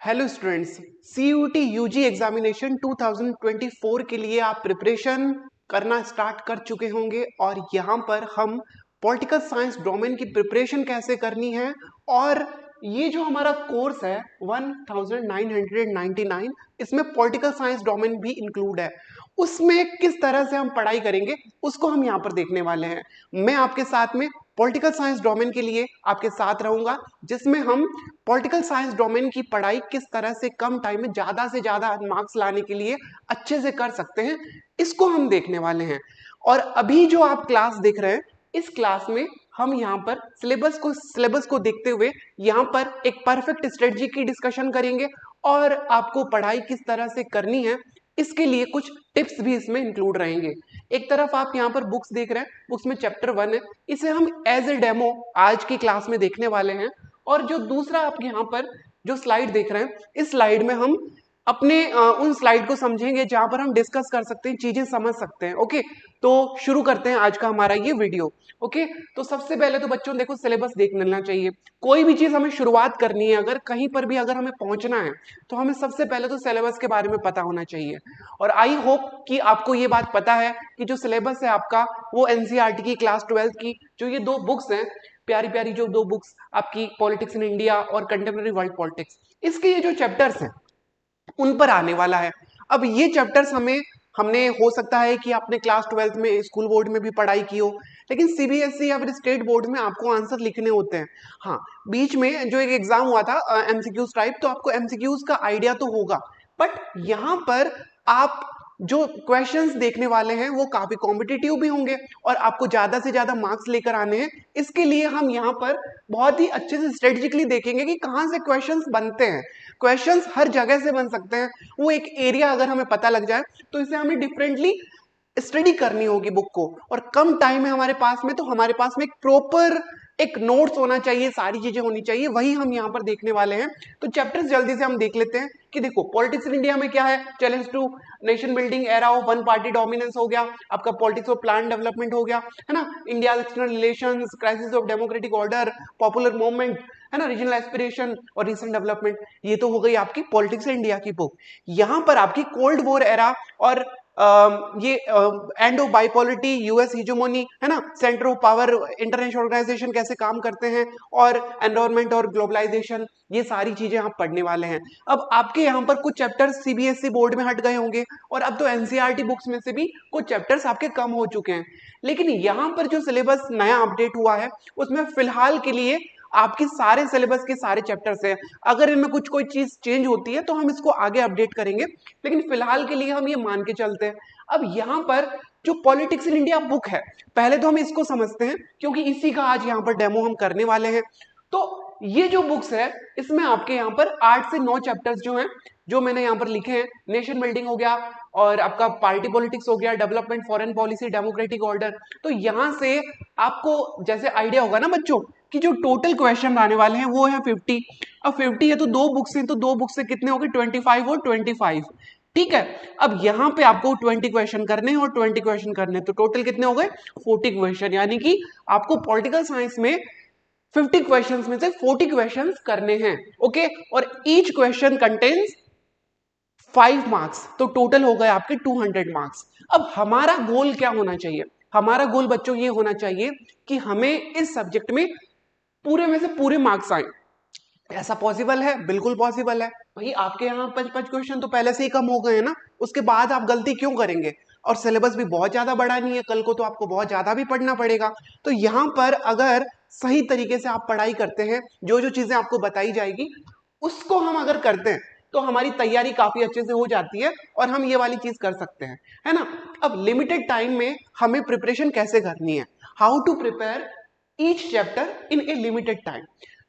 Hello students, CUT UG examination 2024 के लिए आप प्रिपरेशन करना स्टार्ट कर चुके होंगे और यहाँ पर हम पॉलिटिकल साइंस डोमेन की प्रिपरेशन कैसे करनी है और ये जो हमारा कोर्स है 1999 इसमें पॉलिटिकल साइंस डोमेन भी इंक्लूड है। उसमें किस तरह से हम पढ़ाई करेंगे उसको हम यहाँ पर देखने वाले हैं। मैं आपके साथ में पॉलिटिकल साइंस डोमेन के लिए आपके साथ रहूंगा, जिसमें हम पॉलिटिकल साइंस डोमेन की पढ़ाई किस तरह से कम टाइम में ज्यादा से ज्यादा मार्क्स लाने के लिए अच्छे से कर सकते हैं, इसको हम देखने वाले हैं। और अभी जो आप क्लास देख रहे हैं, इस क्लास में हम यहाँ पर सिलेबस को देखते हुए यहाँ पर एक परफेक्ट स्ट्रेटजी की डिस्कशन करेंगे और आपको पढ़ाई किस तरह से करनी है इसके लिए कुछ टिप्स भी इसमें इंक्लूड रहेंगे। एक तरफ आप यहाँ पर बुक्स देख रहे हैं, बुक्स में चैप्टर 1 है, इसे हम एज ए डेमो आज की क्लास में देखने वाले हैं। और जो दूसरा आप यहाँ पर जो स्लाइड देख रहे हैं, इस स्लाइड में हम अपने उन स्लाइड को समझेंगे जहां पर हम डिस्कस कर सकते हैं, चीजें समझ सकते हैं। ओके, तो शुरू करते हैं आज का हमारा ये वीडियो। ओके, तो सबसे पहले तो बच्चों देखो सिलेबस देख लेना चाहिए। कोई भी चीज हमें शुरुआत करनी है, अगर कहीं पर भी अगर हमें पहुंचना है तो हमें सबसे पहले तो सिलेबस के बारे में पता होना चाहिए। और आई होप कि आपको ये बात पता है कि जो सिलेबस है आपका वो NCERT की क्लास 12 की जो ये दो बुक्स हैं, प्यारी प्यारी जो दो बुक्स आपकी पॉलिटिक्स इन इंडिया और कंटेम्प्रेरी वर्ल्ड पॉलिटिक्स, इसके ये जो चैप्टर्स हैं उन पर आने वाला है। अब ये चैप्टर्स हमने हो सकता है कि आपने क्लास 12 में स्कूल बोर्ड में भी पढ़ाई की हो, लेकिन CBSE या फिर स्टेट बोर्ड में आपको आंसर लिखने होते हैं। हाँ, बीच में जो एक एग्जाम हुआ था MCQs टाइप, तो आपको MCQs का आइडिया तो होगा, बट यहाँ पर आप जो क्वेश्चंस देखने वाले हैं वो काफी कॉम्पिटिटिव भी होंगे और आपको ज्यादा से ज्यादा मार्क्स लेकर आने हैं। इसके लिए हम यहाँ पर बहुत ही अच्छे से स्ट्रेटेजिकली देखेंगे कि कहाँ से क्वेश्चंस बनते हैं। क्वेश्चंस हर जगह से बन सकते हैं, वो एक एरिया अगर हमें पता लग जाए तो इसे हमें डिफरेंटली स्टडी करनी होगी बुक को। और कम टाइम है हमारे पास में, तो हमारे पास में एक प्रॉपर एक नोट्स होना चाहिए, सारी चीजें होनी चाहिए, वही हम यहाँ पर देखने वाले हैं। तो चैप्टर्स जल्दी से हम देख लेते हैं कि देखो पॉलिटिक्स इन इंडिया में क्या है, challenge to nation building, era of one party dominance हो गया, आपका पॉलिटिक्स ऑफ प्लान डेवलपमेंट हो गया, है ना, India external relations, crisis of democratic order, popular movement, है ना, रीजनल एस्पिरेशन और रिसेंट डेवलपमेंट। ये तो हो गई आपकी पॉलिटिक्स इंडिया की बुक। यहाँ पर आपकी कोल्ड वॉर एरा और ये end of bipolarity, US hegemony, है ना, centre of power, international organisation कैसे काम करते हैं, और एनवायरमेंट और ग्लोबलाइजेशन, ये सारी चीजें आप पढ़ने वाले हैं। अब आपके यहाँ पर कुछ चैप्टर्स CBSE बोर्ड में हट गए होंगे और अब तो NCERT बुक्स में से भी कुछ चैप्टर्स आपके कम हो चुके हैं, लेकिन यहाँ पर जो सिलेबस नया अपडेट हुआ है उसमें फिलहाल के लिए आपके सारे सिलेबस के सारे चैप्टर्स हैं। अगर इनमें कुछ कोई चीज चेंज होती है तो हम इसको आगे अपडेट करेंगे, लेकिन फिलहाल के लिए हम ये मान के चलते हैं। अब यहाँ पर जो पॉलिटिक्स इन इंडिया बुक है, पहले तो हम इसको समझते हैं क्योंकि इसी का आज यहाँ पर डेमो हम करने वाले हैं। तो ये जो बुक्स है इसमें आपके यहाँ पर 8 से 9 चैप्टर्स जो हैं, जो मैंने यहाँ पर लिखे हैं, नेशन बिल्डिंग हो गया और आपका पार्टी पॉलिटिक्स हो गया, development, foreign policy, democratic order. तो यहाँ से आपको जैसे आइडिया होगा ना बच्चों कि जो टोटल क्वेश्चन आने वाले हैं वो है 50। अब 50 है तो दो बुक्स हैं, तो दो बुक्स से कितने हो गए, 25 और 25। ठीक है, अब यहाँ पे आपको 20 क्वेश्चन करने हैं और 20 क्वेश्चन करने हैं, तो टोटल कितने हो गए 40 क्वेश्चन, यानी कि आपको पॉलिटिकल साइंस में 50 क्वेश्चंस में से 40 क्वेश्चंस करने हैं। ओके, और ईच क्वेश्चन कंटेन्स 5 मार्क्स, तो टोटल हो गए आपके 200 मार्क्स। अब हमारा गोल क्या होना चाहिए, हमारा गोल बच्चों ये होना चाहिए कि हमें इस सब्जेक्ट में पूरे में से पूरे मार्क्स आए। ऐसा पॉसिबल है? बिल्कुल पॉसिबल है भाई। आपके यहाँ 5 क्वेश्चन तो पहले से ही कम हो गए हैं ना, उसके बाद आप गलती क्यों करेंगे? और सिलेबस भी बहुत ज्यादा बड़ा नहीं है, कल को तो आपको बहुत ज्यादा भी पढ़ना पड़ेगा। तो यहाँ पर अगर सही तरीके से आप पढ़ाई करते हैं, जो जो चीजें आपको बताई जाएगी उसको हम अगर करते हैं तो हमारी तैयारी काफी अच्छे से हो जाती है और हम ये वाली चीज कर सकते हैं, है ना। अब लिमिटेड टाइम में हमें प्रिपरेशन कैसे करनी है, how to prepare each chapter in a limited time.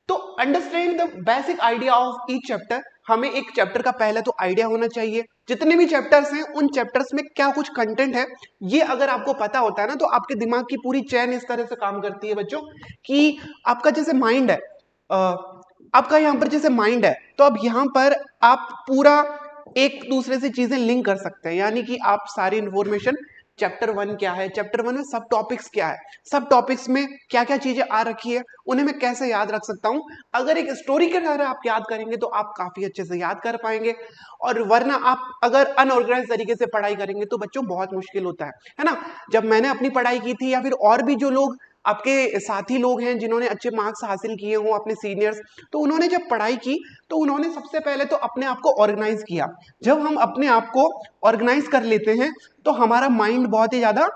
तो understand the basic idea of each chapter. हमें एक चैप्टर का पहले तो आइडिया होना चाहिए, जितने भी चैप्टर्स हैं उन चैप्टर्स में क्या कुछ कंटेंट है, ये अगर आपको पता होता है ना तो आपके दिमाग की पूरी चैन इस तरह से काम करती है बच्चों कि आपका जैसे माइंड है, आपका यहाँ पर जैसे माइंड है, तो अब यहाँ पर आप पूरा एक दूसरे से चीजें लिंक कर सकते हैं, यानी कि आप सारी इंफॉर्मेशन चैप्टर 1 क्या है, चैप्टर 1 में सब टॉपिक्स क्या है, सब टॉपिक्स में क्या क्या चीजें आ रखी है, उन्हें मैं कैसे याद रख सकता हूँ। अगर एक स्टोरी के तरह आप याद करेंगे तो आप काफी अच्छे से याद कर पाएंगे, और वरना आप अगर अनऑर्गेनाइज तरीके से पढ़ाई करेंगे तो बच्चों बहुत मुश्किल होता है ना। जब मैंने अपनी पढ़ाई की थी, या फिर और भी जो लोग आपके साथी लोग हैं जिन्होंने अच्छे मार्क्स हासिल किए हों, अपने सीनियर्स, तो उन्होंने जब पढ़ाई की तो उन्होंने सबसे पहले तो अपने आप को ऑर्गेनाइज किया। जब हम अपने आप को ऑर्गेनाइज कर लेते हैं तो हमारा माइंड बहुत ही ज्यादा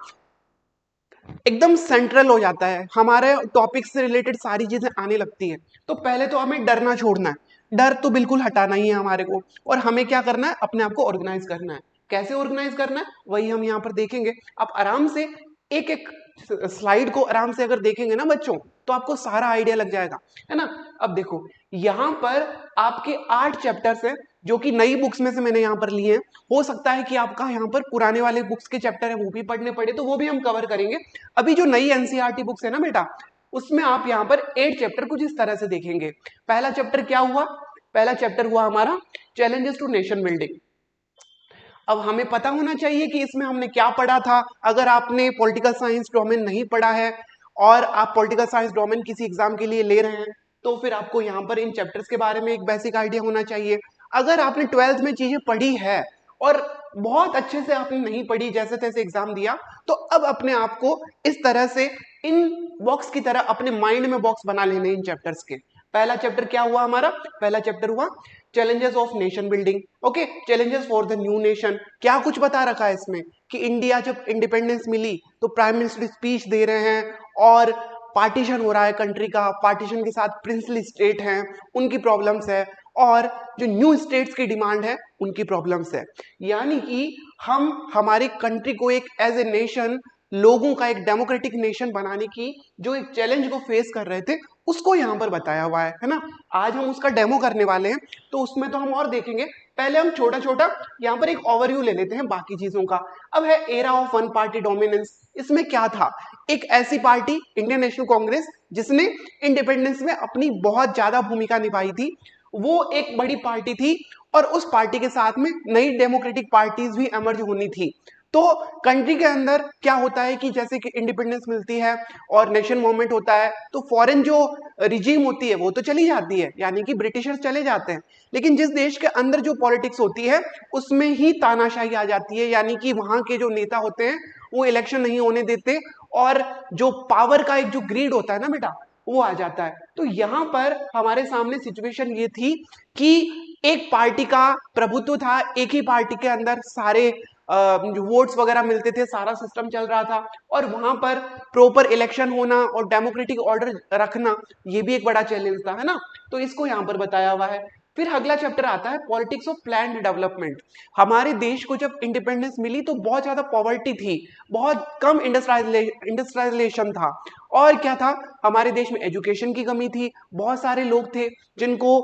एकदम सेंट्रल हो जाता है, हमारे टॉपिक से रिलेटेड सारी चीजें आने लगती है। तो पहले तो हमें डरना छोड़ना है, डर तो बिल्कुल हटाना ही है हमारे को, और हमें क्या करना है, अपने आप को ऑर्गेनाइज करना है। कैसे ऑर्गेनाइज करना है वही हम यहाँ पर देखेंगे। आप आराम से एक एक स्लाइड को आराम से अगर देखेंगे ना बच्चों, तो आपको सारा आइडिया लग जाएगा, है ना। अब देखो यहाँ पर आपके 8 चैप्टर्स हैं जो कि नई बुक्स में से मैंने यहाँ पर लिए हैं। हो सकता है कि आपका यहाँ पर पुराने वाले बुक्स के चैप्टर है वो भी पढ़ने पड़े, तो वो भी हम कवर करेंगे। अभी जो नई एनसीईआरटी बुक्स है ना बेटा, उसमें आप यहाँ पर 8 चैप्टर कुछ इस तरह से देखेंगे। पहला चैप्टर क्या हुआ, पहला चैप्टर हुआ हमारा चैलेंजेस टू नेशन बिल्डिंग। अब हमें पता होना चाहिए कि इसमें हमने क्या पढ़ा था। अगर आपने पॉलिटिकल साइंस डोमेन नहीं पढ़ा है और आप पॉलिटिकल साइंस डोमेन किसी एग्जाम के लिए ले रहे हैं, तो फिर आपको यहाँ पर इन चैप्टर्स के बारे में एक बेसिक आइडिया होना चाहिए। अगर आपने 12th में चीजें पढ़ी है और बहुत अच्छे से आपने नहीं पढ़ी, जैसे तैसे एग्जाम दिया, तो अब अपने आप को इस तरह से इन बॉक्स की तरह अपने माइंड में बॉक्स बना लेने इन चैप्टर्स के। पहला चैप्टर क्या हुआ हमारा, पहला चैप्टर हुआ challenges of nation building. Okay, challenges for the new nation. क्या कुछ बता रखा है इसमें कि इंडिया जब इंडिपेंडेंस मिली तो प्राइम मिनिस्टर स्पीच दे रहे हैं और पार्टीशन हो रहा है कंट्री का, पार्टीशन के साथ प्रिंसली स्टेट हैं उनकी प्रॉब्लम्स है, और जो न्यू स्टेट्स की डिमांड है उनकी प्रॉब्लम्स है। यानी कि हम हमारी कंट्री को एक एज ए नेशन, लोगों का एक डेमोक्रेटिक नेशन बनाने की जो एक चैलेंज को फेस कर रहे थे, उसको यहाँ पर बताया हुआ है ना। आज हम उसका डेमो करने वाले हैं, तो उसमें तो हम और देखेंगे। पहले हम छोटा छोटा यहाँ पर एक ओवरव्यू ले लेते हैं बाकी चीजों का। अब है era of one party dominance. इसमें क्या था, एक ऐसी पार्टी इंडियन नेशनल कांग्रेस जिसने इंडिपेंडेंस में अपनी बहुत ज्यादा भूमिका निभाई थी, वो एक बड़ी पार्टी थी, और उस पार्टी के साथ में नई डेमोक्रेटिक पार्टीज भी एमर्ज होनी थी। तो कंट्री के अंदर क्या होता है कि जैसे कि इंडिपेंडेंस मिलती है और नेशन मूवमेंट होता है, तो फॉरेन जो रिजीम होती है वो तो चली जाती है, यानी कि ब्रिटिशर्स चले जाते हैं, लेकिन जिस देश के अंदर जो पॉलिटिक्स होती है उसमें ही तानाशाही आ जाती है। यानी कि वहां के जो नेता होते हैं वो इलेक्शन नहीं होने देते, और जो पावर का एक जो ग्रीड होता है ना बेटा, वो आ जाता है। तो यहाँ पर हमारे सामने सिचुएशन ये थी कि एक पार्टी का प्रभुत्व था, एक ही पार्टी के अंदर सारे जो वोट्स वगैरह मिलते थे, सारा सिस्टम चल रहा था, और वहां पर प्रॉपर इलेक्शन होना और डेमोक्रेटिक ऑर्डर रखना, ये भी एक बड़ा चैलेंज था, है ना। तो इसको यहाँ पर बताया हुआ है। फिर अगला चैप्टर आता है पॉलिटिक्स ऑफ प्लान्ड डेवलपमेंट। हमारे देश को जब इंडिपेंडेंस मिली तो बहुत ज्यादा पॉवर्टी थी, बहुत कम इंडस्ट्रियलाइजेशन था, और क्या था, हमारे देश में एजुकेशन की कमी थी। बहुत सारे लोग थे जिनको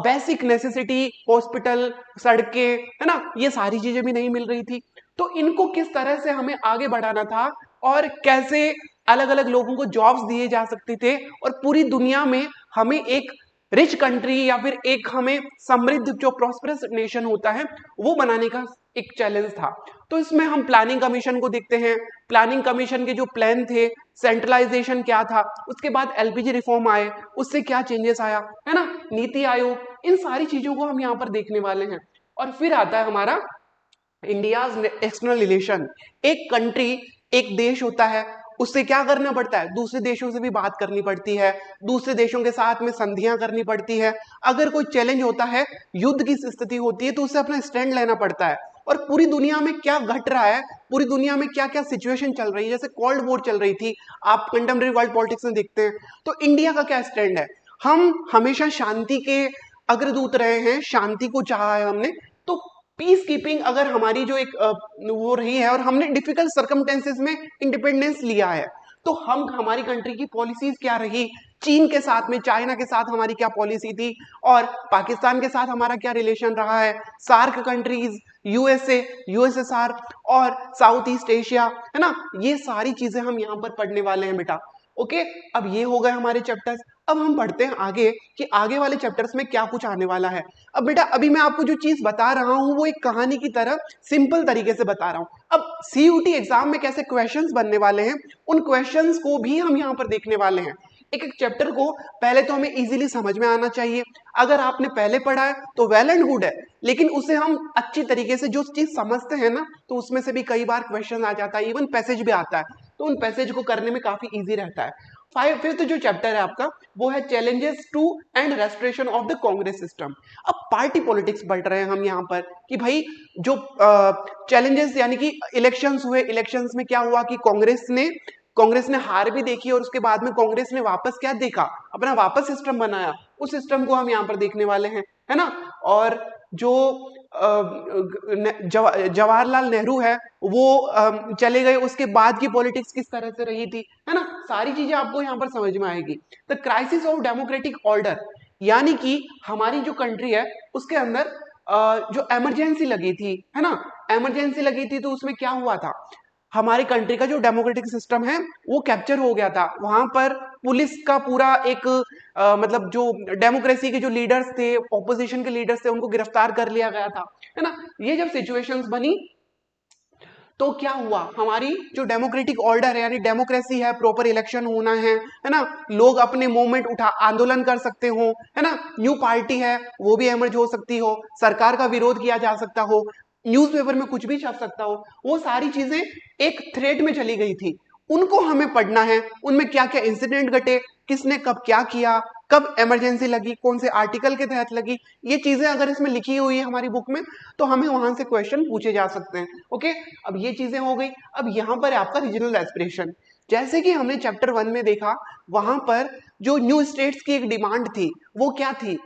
बेसिक नेसेसिटी, हॉस्पिटल, सड़कें, है ना, ये सारी चीजें भी नहीं मिल रही थी। तो इनको किस तरह से हमें आगे बढ़ाना था, और कैसे अलग अलग लोगों को जॉब्स दिए जा सकते थे, और पूरी दुनिया में हमें एक रिच कंट्री या फिर एक हमें समृद्ध जो प्रॉस्परस नेशन होता है वो बनाने का एक चैलेंज था। तो इसमें हम प्लानिंग कमीशन को देखते हैं। प्लानिंग कमीशन के जो प्लान थे, सेंट्रलाइजेशन क्या था, उसके बाद एलपीजी रिफॉर्म आए, उससे क्या चेंजेस आया, है ना, नीति आयोग, इन सारी चीजों को हम यहाँ पर देखने वाले हैं। और फिर आता है हमारा इंडियाज एक्सटर्नल रिलेशन। एक कंट्री, एक देश होता है, उससे क्या करना पड़ता है, दूसरे देशों से भी बात करनी पड़ती है, दूसरे देशों के साथ में संधियां करनी पड़ती है। अगर कोई चैलेंज होता है, युद्ध की स्थिति होती है, तो उससे अपना स्टैंड लेना पड़ता है। और पूरी दुनिया में क्या घट रहा है, पूरी दुनिया में क्या क्या सिचुएशन चल रही है, जैसे कोल्ड वॉर चल रही थी, आप कंटेम्प्रेरी वर्ल्ड पॉलिटिक्स में देखते हैं, तो इंडिया का क्या स्टैंड है। हम हमेशा शांति के अग्रदूत रहे हैं, शांति को चाहा है हमने। तो पीस कीपिंग अगर हमारी जो एक वो रही है, और हमने डिफिकल्ट सर्कमस्टेंसेस में इंडिपेंडेंस लिया है, तो हम हमारी कंट्री की पॉलिसीज क्या रही, चीन के साथ में, चाइना के साथ हमारी क्या पॉलिसी थी, और पाकिस्तान के साथ हमारा क्या रिलेशन रहा है, सार्क कंट्रीज, यूएसए, यूएसएसआर, और साउथ ईस्ट एशिया, है ना, ये सारी चीजें हम यहाँ पर पढ़ने वाले हैं बेटा। ओके, अब ये हो गए हमारे चैप्टर्स। अब हम बढ़ते हैं आगे कि आगे वाले चैप्टर्स में क्या कुछ आने वाला है। अब बेटा अभी मैं आपको जो चीज बता रहा हूं वो एक कहानी की तरह सिंपल तरीके से बता रहा हूं। अब CUT एग्जाम में कैसे क्वेश्चंस बनने वाले हैं, उन क्वेश्चंस को भी हम यहाँ पर देखने वाले हैं। एक एक चैप्टर को पहले तो हमें इजीली समझ में आना चाहिए। अगर आपने पहले पढ़ा है तो वेल एंड गुड है, लेकिन उसे हम अच्छी तरीके से जो चीज समझते हैं ना, तो उसमें से भी कई बार क्वेश्चन आ जाता है, इवन पैसेज भी आता है, तो उन पैसेज को करने में काफी इजी रहता है। फिफ्थ जो चैप्टर है आपका वो है challenges to and restoration of the Congress system. अब पार्टी पॉलिटिक्स पढ़ रहे हैं हम यहाँ पर कि भाई जो चैलेंजेस यानी कि इलेक्शंस हुए, इलेक्शंस में क्या हुआ कि कांग्रेस ने हार भी देखी और उसके बाद में कांग्रेस ने वापस क्या देखा, अपना वापस सिस्टम बनाया, उस सिस्टम को हम यहाँ पर देखने वाले हैं, है ना। और जो जवाहरलाल नेहरू है वो चले गए, उसके बाद की पॉलिटिक्स किस तरह से रही थी, है ना, सारी चीजें आपको यहाँ पर समझ में आएगी। The crisis of democratic order, यानी कि हमारी जो कंट्री है उसके अंदर जो इमरजेंसी लगी थी, है ना, इमरजेंसी लगी थी, तो उसमें क्या हुआ था, हमारी कंट्री का जो डेमोक्रेटिक सिस्टम है वो कैप्चर हो गया था। वहां पर पुलिस का पूरा एक मतलब जो डेमोक्रेसी के जो लीडर्स थे, ऑपोजिशन के लीडर्स थे, उनको गिरफ्तार कर लिया गया था, है ना। ये जब सिचुएशंस बनी तो क्या हुआ, हमारी जो डेमोक्रेटिक ऑर्डर है यानी डेमोक्रेसी है, प्रॉपर इलेक्शन होना है ना, लोग अपने मूवमेंट उठा आंदोलन कर सकते हो, है ना, न्यू पार्टी है वो भी एमर्ज हो सकती हो, सरकार का विरोध किया जा सकता हो, न्यूज़पेपर में कुछ भी छप सकता हो, वो सारी चीजें एक थ्रेड में चली गई थी। उनको हमें पढ़ना है, उनमें क्या क्या इंसिडेंट घटे, किसने कब क्या किया, कब इमरजेंसी लगी, कौन से आर्टिकल के तहत लगी, ये चीजें अगर इसमें लिखी हुई है हमारी बुक में तो हमें वहां से क्वेश्चन पूछे जा सकते हैं। ओके, अब ये चीजें हो गई। अब यहाँ पर है आपका रीजनल एस्पिरेशन। जैसे कि हमने चैप्टर 1 में देखा, वहां पर जो न्यू स्टेट्स की एक डिमांड थी वो क्या थी,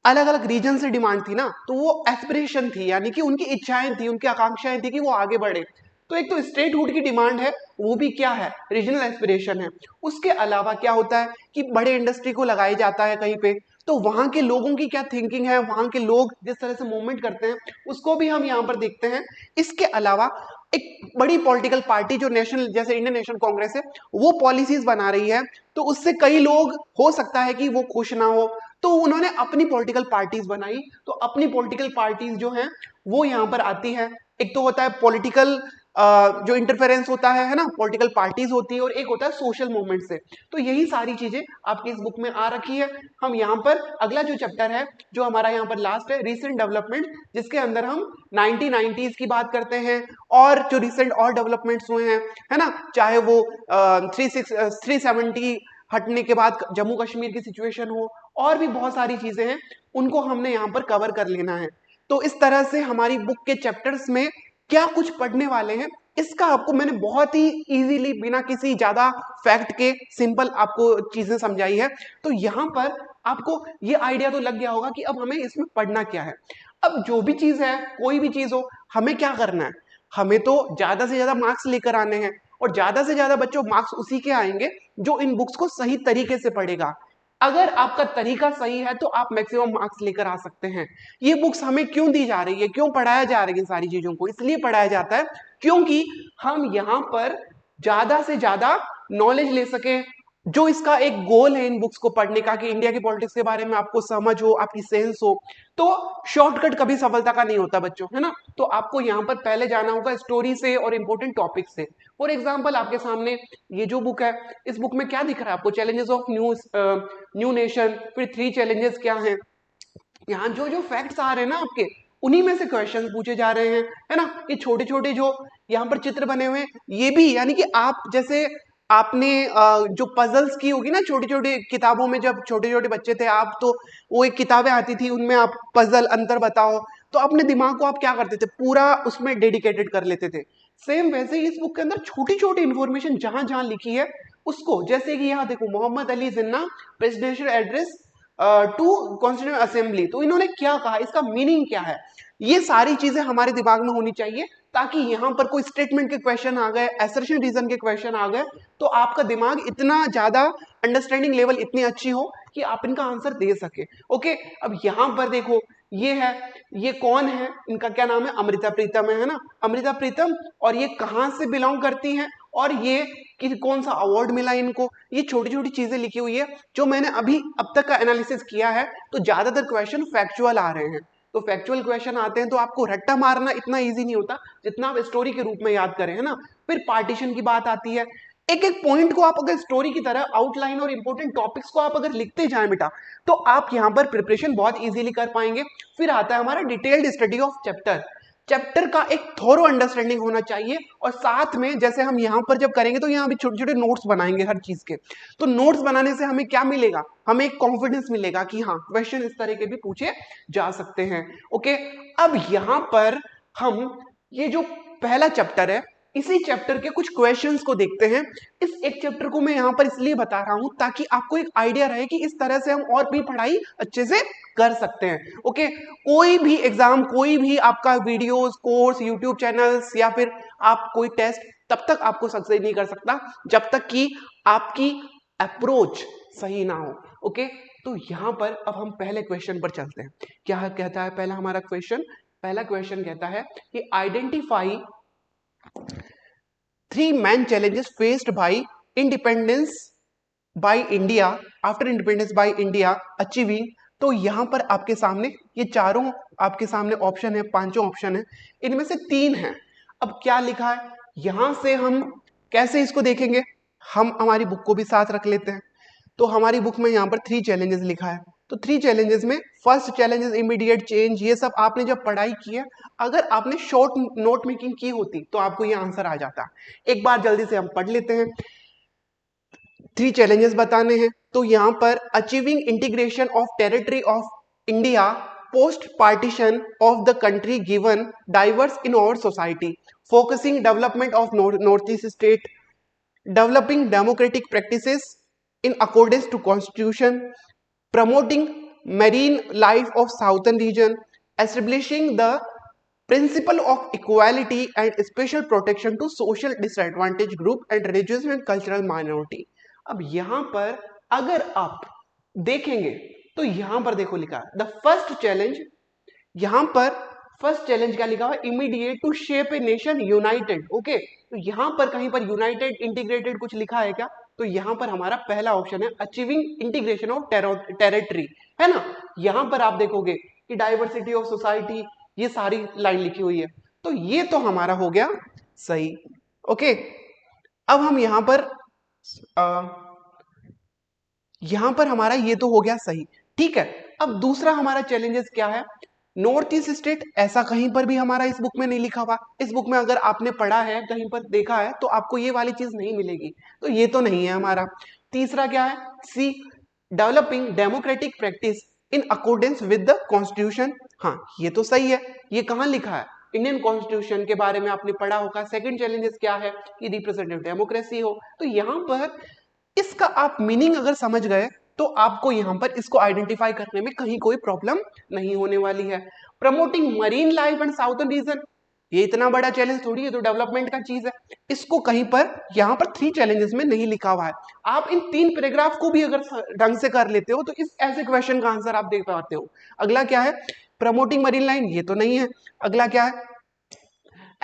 अलग अलग रीजन से डिमांड थी ना, तो वो एस्पिरेशन थी, यानी कि उनकी इच्छाएं थी, उनकी आकांक्षाएं थी कि वो आगे बढ़े। तो एक तो स्टेटहुड की डिमांड है, वो भी क्या है, रीजनल एस्पिरेशन है। उसके अलावा क्या होता है कि बड़े इंडस्ट्री को लगाया जाता है कहीं पे, तो वहां के लोगों की क्या थिंकिंग है, वहां के लोग जिस तरह से मूवमेंट करते हैं उसको भी हम यहाँ पर देखते हैं। इसके अलावा एक बड़ी पॉलिटिकल पार्टी जो नेशनल, जैसे इंडियन नेशनल कांग्रेस है, वो पॉलिसीज बना रही है, तो उससे कई लोग हो सकता है कि वो खुश ना हो, तो उन्होंने अपनी पॉलिटिकल पार्टीज बनाई। तो अपनी पॉलिटिकल पार्टीज जो हैं वो यहाँ पर आती है। एक तो होता है पॉलिटिकल जो इंटरफेरेंस होता है ना, पॉलिटिकल पार्टीज होती है, और एक होता है सोशल मूवमेंट से। तो यही सारी चीजें आपकी इस बुक में आ रखी है। हम यहाँ पर अगला जो चैप्टर है जो हमारा यहाँ पर लास्ट है, रिसेंट डेवलपमेंट, जिसके अंदर हम 1990s की बात करते हैं और जो रिसेंट और डेवलपमेंट्स हुए हैं, है ना, चाहे वो 370 हटने के बाद जम्मू कश्मीर की सिचुएशन हो, और भी बहुत सारी चीजें हैं, उनको हमने यहाँ पर कवर कर लेना है। तो इस तरह से हमारी बुक के चैप्टर्स में क्या कुछ पढ़ने वाले हैं, इसका आपको मैंने बहुत ही इजीली बिना किसी ज्यादा फैक्ट के सिंपल आपको चीजें समझाई है। तो यहाँ पर आपको ये आइडिया तो लग गया होगा कि अब हमें इसमें पढ़ना क्या है। अब जो भी चीज है, कोई भी चीज हो, हमें क्या करना है, हमें तो ज्यादा से ज्यादा मार्क्स लेकर आने हैं, और ज्यादा से ज्यादा बच्चों मार्क्स उसी के आएंगे जो इन बुक्स को सही तरीके से पढ़ेगा। अगर आपका तरीका सही है तो आप मैक्सिमम मार्क्स लेकर आ सकते हैं। ये बुक्स हमें क्यों दी जा रही है, क्यों पढ़ाया जा रही है, सारी चीजों को इसलिए पढ़ाया जाता है क्योंकि हम यहाँ पर ज्यादा से ज्यादा नॉलेज ले सके। जो इसका एक गोल है इन बुक्स को पढ़ने का कि इंडिया की पॉलिटिक्स के बारे में आपको समझ हो, आपकी सेंस हो। तो शॉर्टकट कभी सफलता का नहीं होता बच्चों, है ना। तो आपको यहाँ पर पहले जाना होगा स्टोरी से और इंपॉर्टेंट टॉपिक से। फॉर एग्जाम्पल आपके सामने ये जो बुक है, इस बुक में क्या दिख रहा है आपको, चैलेंजेस ऑफ न्यू नेशन, फिर 3 चैलेंजेस क्या हैं, यहाँ जो जो फैक्ट्स आ रहे हैं ना आपके, उन्हीं में से क्वेश्चंस पूछे जा रहे हैं, है ना। ये छोटे छोटे जो यहाँ पर चित्र बने हुए हैं, ये भी यानी कि आप जैसे आपने जो पजल्स की होगी ना छोटी छोटी किताबों में, जब छोटे छोटे बच्चे थे आप, तो वो एक किताबें आती थी, उनमें आप पजल अंतर बताओ, तो अपने दिमाग को आप क्या करते थे, पूरा उसमें डेडिकेटेड कर लेते थे। सेम वैसे ही इस बुक के अंदर छोटी छोटी इंफॉर्मेशन जहां जहां लिखी है उसको, जैसे कि यहाँ देखो, Mohammad Ali Jinnah presidential address to constituent assembly, तो इन्होंने क्या कहा, इसका मीनिंग क्या है, ये सारी चीजें हमारे दिमाग में होनी चाहिए, ताकि यहां पर कोई स्टेटमेंट के क्वेश्चन आ गए, असर्शन रीजन के क्वेश्चन आ गए, तो आपका दिमाग इतना ज्यादा, अंडरस्टैंडिंग लेवल इतनी अच्छी हो कि आप इनका आंसर दे सके। ओके, अब यहां पर देखो, ये है, ये कौन है, इनका क्या नाम है, अमृता प्रीतम है ना, अमृता प्रीतम, और ये कहां से बिलोंग करती हैं, और ये कि कौन सा अवार्ड मिला इनको, ये छोटी छोटी चीजें लिखी हुई है जो मैंने अभी अब तक का एनालिसिस किया है। तो ज्यादातर क्वेश्चन फैक्चुअल आ रहे हैं, तो फैक्चुअल क्वेश्चन आते हैं तो आपको रट्टा मारना इतना ईजी नहीं होता जितना आप स्टोरी के रूप में याद करें, है ना। फिर पार्टीशन की बात आती है, एक एक पॉइंट को आप अगर स्टोरी की तरह आउटलाइन और इंपॉर्टेंट टॉपिक्स को आप अगर लिखते जाएं बेटा, तो आप यहाँ पर प्रिपरेशन बहुत इजीली कर पाएंगे। फिर आता है हमारा detailed study of chapter. Chapter का एक थोरो अंडरस्टैंडिंग होना चाहिए, और साथ में जैसे हम यहाँ पर जब करेंगे तो यहाँ भी छोटे छोटे नोट्स बनाएंगे हर चीज के। तो नोट्स बनाने से हमें क्या मिलेगा, हमें एक कॉन्फिडेंस मिलेगा कि हाँ क्वेश्चन इस तरह के भी पूछे जा सकते हैं। ओके, अब यहाँ पर हम ये जो पहला चैप्टर है, इसी चैप्टर के कुछ क्वेश्चंस को देखते हैं। इस एक चैप्टर को मैं यहाँ पर इसलिए बता रहा हूं ताकि आपको एक आइडिया रहे कि इस तरह से हम और भी पढ़ाई अच्छे से कर सकते हैं। ओके, कोई भी एग्जाम, कोई भी आपका वीडियोस, कोर्स, यूट्यूब चैनल्स या फिर आप कोई टेस्ट तब तक आपको सक्सेस नहीं कर सकता जब तक कि आपकी अप्रोच सही ना हो। ओके, तो यहां पर अब हम पहले क्वेश्चन पर चलते हैं। क्या कहता है पहला हमारा क्वेश्चन? पहला क्वेश्चन कहता है कि identify 3 main challenges faced by independence by India after independence by India achieving। तो यहां पर आपके सामने ये चारों आपके सामने ऑप्शन है, पांचों ऑप्शन है, इनमें से 3 है। अब क्या लिखा है यहां से हम कैसे इसको देखेंगे, हम हमारी बुक को भी साथ रख लेते हैं। तो हमारी बुक में यहाँ पर 3 चैलेंजेस लिखा है। तो 3 चैलेंजेस में फर्स्ट चैलेंजेस इमीडिएट चेंज, ये सब आपने जब पढ़ाई की है, अगर आपने शॉर्ट नोट मेकिंग की होती तो आपको ये आंसर आ जाता। एक बार जल्दी से हम पढ़ लेते हैं। 3 चैलेंजेस बताने हैं। तो यहाँ पर achieving integration of territory of India post partition of the country given diverse in our society, focusing development of North East state, developing democratic practices in accordance to constitution, promoting marine life of southern region, establishing the principle of equality and special protection to social disadvantaged group and religious and cultural minority। अब यहां पर अगर आप देखेंगे तो यहां पर देखो लिखा है द फर्स्ट चैलेंज। यहां पर फर्स्ट चैलेंज क्या लिखा हुआ, immediate to shape a nation united. Okay, तो यहां पर कहीं पर यूनाइटेड इंटीग्रेटेड कुछ लिखा है क्या? तो यहां पर हमारा पहला ऑप्शन है अचीविंग इंटीग्रेशन ऑफ टेरिटरी, है ना। यहां पर आप देखोगे कि डाइवर्सिटी ऑफ सोसाइटी, ये सारी लाइन लिखी हुई है, तो ये तो हमारा हो गया सही। ओके, अब हम यहां पर हमारा ये तो हो गया सही, ठीक है। अब दूसरा हमारा चैलेंजेस क्या है, नॉर्थ ईस्ट स्टेट, ऐसा कहीं पर भी हमारा इस बुक में नहीं लिखा हुआ। इस बुक में अगर आपने पढ़ा है, कहीं पर देखा है, तो आपको ये वाली चीज नहीं मिलेगी, तो ये तो नहीं है हमारा। तीसरा क्या है, C developing democratic practice in accordance with the constitution. हाँ, ये तो सही है। ये कहाँ लिखा है, इंडियन कॉन्स्टिट्यूशन के बारे में आपने पढ़ा होगा। सेकंड चैलेंजेस क्या है कि रिप्रेजेंटेटिव डेमोक्रेसी हो। तो यहाँ पर इसका आप मीनिंग अगर समझ गए तो आपको यहां पर इसको आइडेंटिफाई करने में कहीं कोई प्रॉब्लम नहीं होने वाली है। Promoting marine life and southern reason, ये इतना बड़ा चैलेंज थोड़ी है, तो डेवलपमेंट का चीज है। इसको कहीं पर यहां पर 3 चैलेंजेस में नहीं लिखा हुआ है। आप इन 3 पैराग्राफ को भी अगर ढंग से कर लेते हो तो इस ऐसे क्वेश्चन का आंसर आप देख पाते हो। अगला क्या है, प्रमोटिंग मरीन लाइन, ये तो नहीं है। अगला क्या है,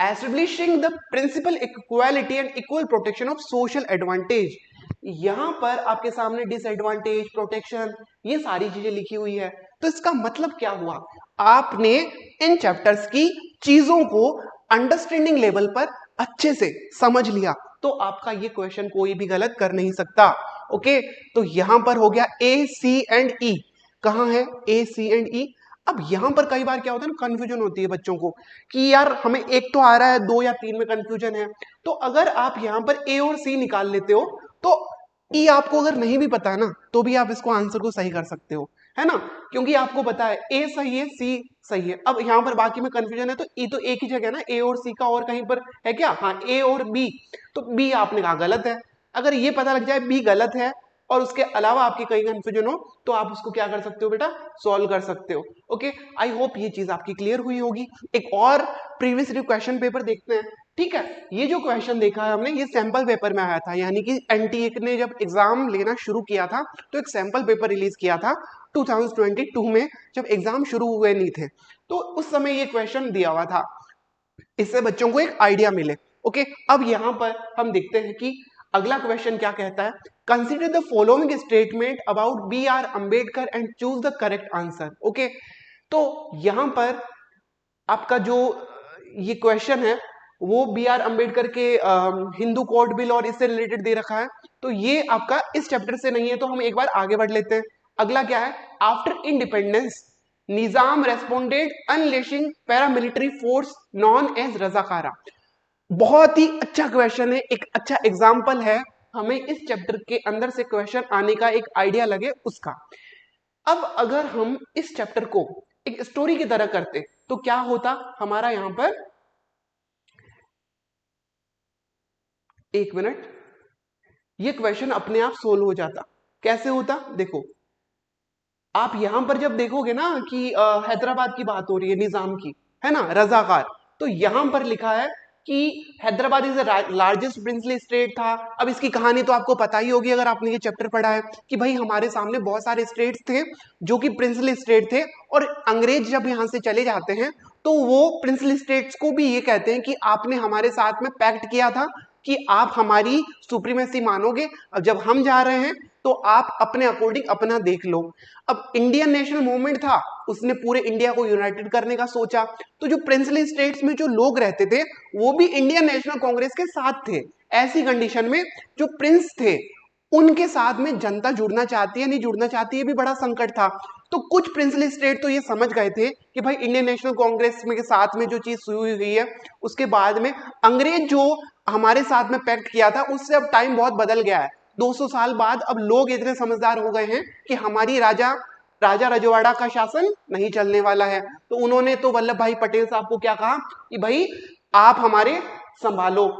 establishing the principle equality and equal protection of social advantage. यहां पर आपके सामने डिसएडवांटेज, प्रोटेक्शन, ये सारी चीजें लिखी हुई है। तो इसका मतलब क्या हुआ, आपने इन चैप्टर्स की चीजों को अंडरस्टैंडिंग लेवल पर अच्छे से समझ लिया, तो आपका ये क्वेश्चन कोई भी गलत कर नहीं सकता। ओके, तो यहां पर हो गया ए, सी एंड ई। कहां है ए, सी एंड ई? अब यहां पर कई बार क्या होता है ना, कंफ्यूजन होती है बच्चों को कि यार हमें एक तो आ रहा है, 2 या 3 में कंफ्यूजन है। तो अगर आप यहां पर ए और सी निकाल लेते हो तो ई आपको अगर नहीं भी पता है ना, तो भी आप इसको आंसर को सही कर सकते हो, है ना, क्योंकि आपको पता है ए सही है, सी सही है। अब यहाँ पर बाकी में कंफ्यूजन है, तो ई तो एक ही जगह है ना, ए और सी का और कहीं पर है क्या? हाँ, ए और बी, तो बी आपने कहा गलत है। अगर ये पता लग जाए बी गलत है और उसके अलावा आपकी कहीं कंफ्यूजन हो, तो आप उसको क्या कर सकते हो बेटा, सॉल्व कर सकते हो। ओके, आई होप ये चीज आपकी क्लियर हुई होगी। एक और प्रीवियस क्वेश्चन पेपर देखते हैं, ठीक है। ये जो क्वेश्चन देखा है हमने, ये सैंपल पेपर में आया था, यानी कि एनटीए ने जब एग्जाम लेना शुरू किया था तो एक सैंपल पेपर रिलीज किया था 2022 में, जब एग्जाम शुरू हुए नहीं थे, तो उस समय ये क्वेश्चन दिया हुआ था, इससे बच्चों को एक आइडिया मिले। ओके, अब यहां पर हम देखते हैं कि अगला क्वेश्चन क्या कहता है, consider the following statement about B R Ambedkar and choose the correct answer. Okay, तो यहां पर आपका जो ये क्वेश्चन है वो बी आर अम्बेडकर के हिंदू कोड बिल और इससे रिलेटेड दे रखा है, तो ये आपका इस चैप्टर से नहीं है, तो हम एक बार आगे बढ़ लेते हैं। अगला क्या है, after independence Nizam responded unleashing paramilitary force known as Razakars. बहुत ही अच्छा क्वेश्चन है, एक अच्छा एग्जाम्पल है, हमें इस चैप्टर के अंदर से क्वेश्चन आने का एक आइडिया लगे उसका। अब अगर हम इस चैप्टर को एक स्टोरी की तरह करते तो क्या होता हमारा यहां पर, एक मिनट, ये क्वेश्चन अपने आप सोल्व हो जाता। कैसे होता, देखो आप यहां पर जब देखोगे ना कि हैदराबाद की बात हो रही है निजाम की, है ना, रजाकार, तो यहां पर लिखा है कि Hyderabad is largest princely state था। अब इसकी कहानी तो आपको पता ही होगी अगर आपने ये चैप्टर पढ़ा है कि भाई हमारे सामने बहुत सारे स्टेट्स थे जो कि प्रिंसली स्टेट थे, और अंग्रेज जब यहां से चले जाते हैं तो वो प्रिंसली स्टेट्स को भी ये कहते हैं कि आपने हमारे साथ में पैक्ट किया था कि आप हमारी सुप्रीमेसी मानोगे, अब जब हम जा रहे हैं तो आप अपने अकॉर्डिंग अपना देख लो। अब इंडियन नेशनल मूवमेंट था, उसने पूरे इंडिया को यूनाइटेड करने का सोचा, तो जो प्रिंसली स्टेट्स में जो लोग रहते थे वो भी इंडियन नेशनल कांग्रेस के साथ थे। ऐसी कंडीशन में जो प्रिंस थे उनके साथ में जनता जुड़ना चाहती है नहीं जुड़ना चाहती है भी बड़ा संकट था। तो कुछ प्रिंसली स्टेट तो ये समझ गए थे कि भाई इंडियन नेशनल कांग्रेस में के साथ में जो चीज हुई हुई है, उसके बाद में अंग्रेज जो हमारे साथ में पैक्ट किया था उससे अब टाइम बहुत बदल गया है, 200 साल बाद अब लोग इतने समझदार हो गए हैं कि हमारी राजा रजवाड़ा का शासन नहीं चलने वाला है। तो उन्होंने तो वल्लभ भाई पटेल साहब को क्या कहा कि भाई आप हमारे संभालो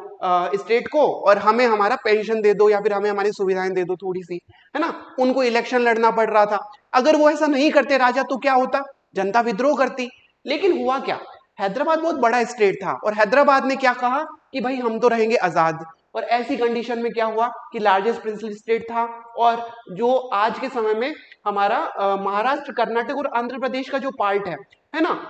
स्टेट को और हमें हमारा पेंशन दे दो या फिर हमें हमारी सुविधाएं दे दो थोड़ी सी, है ना। उनको इलेक्शन लड़ना पड़ रहा था, अगर वो ऐसा नहीं करते राजा तो क्या होता, जनता विद्रोह करती। लेकिन हुआ क्या, हैदराबाद बहुत बड़ा स्टेट था और हैदराबाद ने क्या कहा कि भाई हम तो रहेंगे आजाद, और ऐसी कंडीशन में क्या हुआ कि लार्जेस्ट प्रिंसली स्टेट था, और जो आज के समय में हमारा महाराष्ट्र कर्नाटक और आंध्र प्रदेश का जो पार्ट है ना,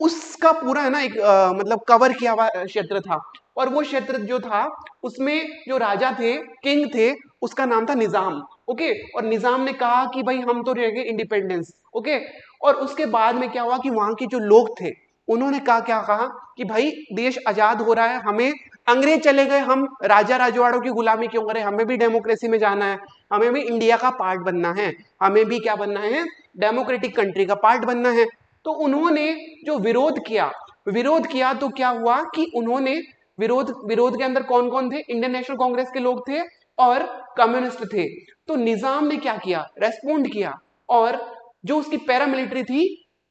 उसका पूरा है ना एक मतलब कवर किया हुआ क्षेत्र था। और वो क्षेत्र जो था उसमें जो राजा थे, किंग थे, उसका नाम था निजाम। ओके, और निजाम ने कहा कि भाई हम तो रहेंगे इंडिपेंडेंस। ओके, और उसके बाद में क्या हुआ कि वहां के जो लोग थे उन्होंने कहा, क्या कहा कि भाई देश आजाद हो रहा है, हमें अंग्रेज चले गए, हम राजा राजवाड़ों की गुलामी क्यों करें, हमें भी डेमोक्रेसी में जाना है, हमें भी इंडिया का पार्ट बनना है, हमें भी क्या बनना है, डेमोक्रेटिक कंट्री का पार्ट बनना है। तो उन्होंने जो विरोध किया तो क्या हुआ कि उन्होंने विरोध के अंदर कौन कौन थे, इंडियन नेशनल कांग्रेस के लोग थे और कम्युनिस्ट थे। तो निजाम ने क्या किया, रेस्पोंड किया, और जो उसकी पैरामिलिट्री थी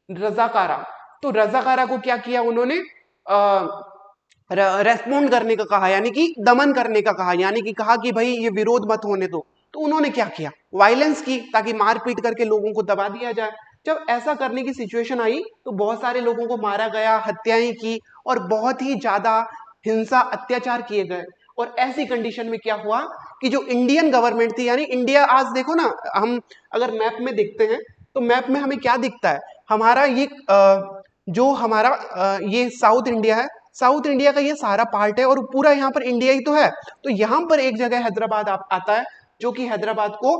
रजाकारा, तो रजाकारा को क्या किया उन्होंने, रेस्पोंड करने का कहा, यानी कि दमन करने का कहा, यानी कि कहा कि भाई ये विरोध मत होने दो। तो उन्होंने क्या किया, वायलेंस की, ताकि मारपीट करके लोगों को दबा दिया जाए। जब ऐसा करने की सिचुएशन आई तो बहुत सारे लोगों को मारा गया, हत्याएं की, और बहुत ही ज्यादा हिंसा अत्याचार किए गए। और ऐसी कंडीशन में क्या हुआ कि जो इंडियन गवर्नमेंट थी, यानी इंडिया, आज देखो ना, हम अगर मैप में देखते हैं तो मैप में हमें क्या दिखता है, हमारा ये जो हमारा ये साउथ इंडिया है, साउथ इंडिया का ये सारा पार्ट है और पूरा यहाँ पर इंडिया ही तो है। तो यहाँ पर एक जगह हैदराबाद आता है, जो कि हैदराबाद को